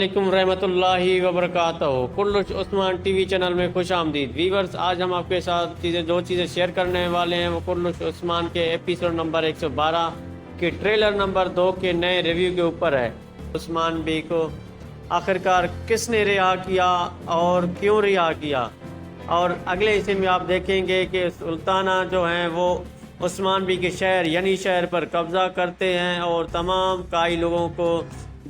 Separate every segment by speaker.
Speaker 1: वालेकुम रहमतुल्लाहि वबरकातुहू। कुल्लुश Usman TV channel में खुश आमदीद। वीवर्स, आज हम आपके साथ दो चीज़ें शेयर करने वाले हैं। वो कुल्लुश उस्मान के एपिसोड नंबर 112 के ट्रेलर नंबर 2 के नए रिव्यू के ऊपर है। उस्मान बी को आखिरकार किसने रिहा किया और क्यों रिहा किया, और अगले हिस्से में आप देखेंगे कि सुल्ताना जो हैं वो उस्मान बी के शहर यानी शहर पर कब्ज़ा करते हैं और तमाम काई लोगों को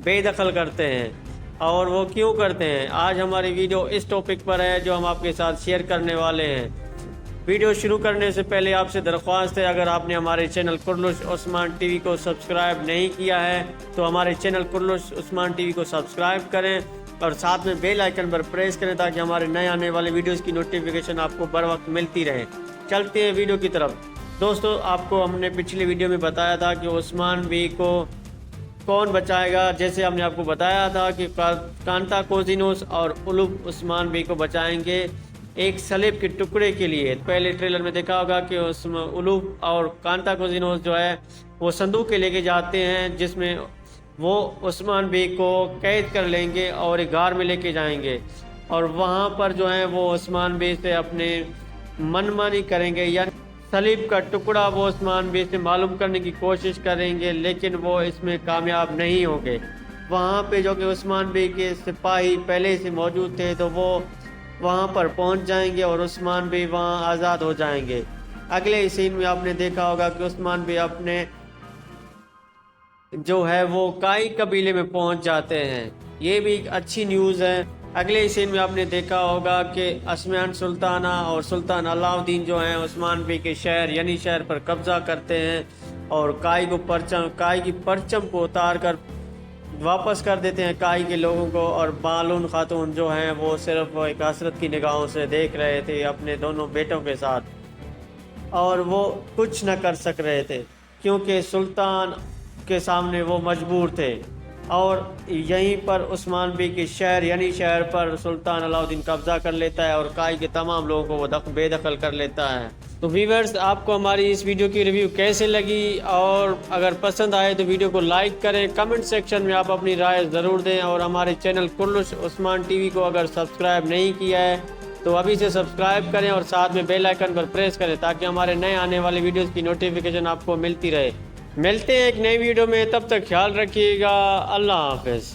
Speaker 1: बेदखल करते हैं। और वो क्यों करते हैं, आज हमारी वीडियो इस टॉपिक पर है जो हम आपके साथ शेयर करने वाले हैं। वीडियो शुरू करने से पहले आपसे दरख्वास्त है, अगर आपने हमारे चैनल कुल्लुश उस्मान टीवी को सब्सक्राइब नहीं किया है तो हमारे चैनल कुल्लुश उस्मान टीवी को सब्सक्राइब करें और साथ में बेल आइकन पर प्रेस करें ताकि हमारे नए आने वाले वीडियोस की नोटिफिकेशन आपको बर वक्त मिलती रहे। चलते हैं वीडियो की तरफ। दोस्तों, आपको हमने पिछली वीडियो में बताया था कि उस्मान बी को कौन बचाएगा। जैसे हमने आपको बताया था कि कांता कोजिनोस और उलुफ उस्मान बी को बचाएंगे एक सलेब के टुकड़े के लिए। पहले ट्रेलर में देखा होगा कि उसमें उलुफ और कांता कोजिनोस जो है वो संदूक के लेके जाते हैं जिसमें वो उस्मान बी को कैद कर लेंगे और एक गार में लेके जाएंगे और वहाँ पर जो है वो उस्मान बी से अपने मनमानी करेंगे, यानी सलीब का टुकड़ा वो उस्मान बी से मालूम करने की कोशिश करेंगे, लेकिन वो इसमें कामयाब नहीं होंगे। वहाँ पे जो कि उस्मान बी के सिपाही पहले से मौजूद थे तो वो वहाँ पर पहुँच जाएंगे और उस्मान बी वहाँ आज़ाद हो जाएंगे। अगले सीन में आपने देखा होगा कि उस्मान बी अपने जो है वो काई कबीले में पहुँच जाते हैं। ये भी एक अच्छी न्यूज़ है। अगले सीन में आपने देखा होगा कि असमान सुल्ताना और सुल्तान अलाउद्दीन जो हैं उस्मान बी के शहर यानी शहर पर कब्ज़ा करते हैं और काई की परचम को उतार कर वापस कर देते हैं काई के लोगों को। और बालून खातून जो हैं वो सिर्फ एक हसरत की निगाहों से देख रहे थे अपने दोनों बेटों के साथ, और वो कुछ न कर सक रहे थे क्योंकि सुल्तान के सामने वो मजबूर थे। और यहीं पर उस्मान बी के शहर यानी शहर पर सुल्तान अलाउद्दीन कब्ज़ा कर लेता है और काई के तमाम लोगों को वो बेदखल कर लेता है। तो व्यूअर्स, आपको हमारी इस वीडियो की रिव्यू कैसे लगी, और अगर पसंद आए तो वीडियो को लाइक करें। कमेंट सेक्शन में आप अपनी राय ज़रूर दें, और हमारे चैनल कुल्लुश उस्मान टीवी को अगर सब्सक्राइब नहीं किया है तो अभी से सब्सक्राइब करें और साथ में बेल आइकन पर प्रेस करें ताकि हमारे नए आने वाले वीडियोज़ की नोटिफिकेशन आपको मिलती रहे। मिलते हैं एक नई वीडियो में, तब तक ख्याल रखिएगा। अल्लाह हाफ़िज़।